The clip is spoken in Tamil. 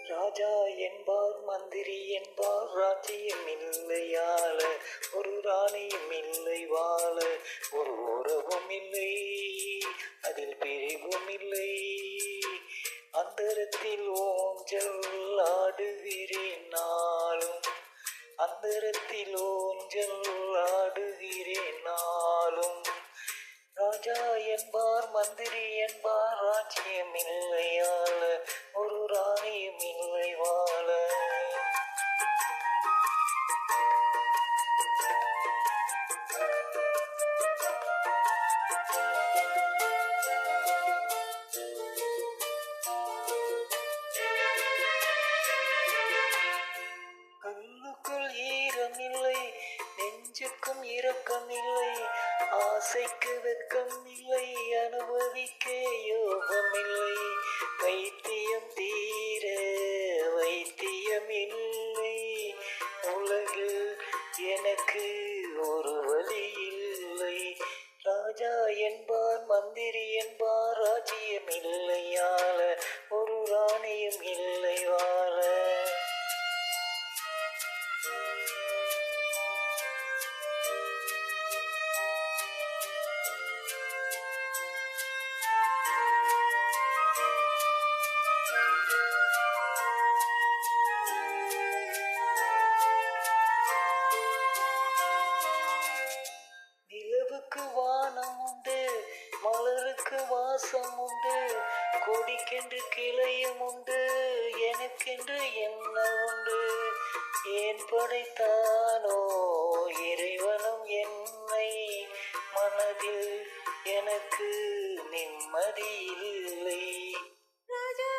ராஜா என்பார் மந்திரி என்பார் ராஜ்யம் இல்லையால ஒரு ராணியும் இல்லை வாழ ஒரு உறவும் இல்லை அதில் பிரிவும் இல்லை அந்தரத்தில் ஊஞ்சல் ஆடுகிறேன் நாளும் அந்தரத்தில் ஊஞ்சல் ஆடுகிறேன் நாளும் ராஜா என்பார் மந்திரி என்பார் ராஜ்யம் இல்லையால ஒரு ராணியும் இல்லை வாழ கல்லுக்குள் ஈரமில்லை நெஞ்சுக்கும் இரக்கமில்லை ஆசைக்கு வெக்கம் இல்லை அனுபவிக்க யோகமில்லை வைத்தியம் தீர வைத்தியம் இல்லை உலகில் எனக்கு ஒரு வழி இல்லை ராஜா என்பார் மந்திரி என்பார் ராஜ்யம் இல்லையால ஒரு ராணியும் இல்லை வாழ நிலவுக்கு வானம் உண்டு மலருக்கு வாசம் உண்டு கொடிக்கென்று கிளையும் உண்டு எனக்கென்று என்ன உண்டு ஏன் படைத்தானோ இறைவனும் என்னை மனதில் எனக்கு நிம்மதி இல்லை ராஜா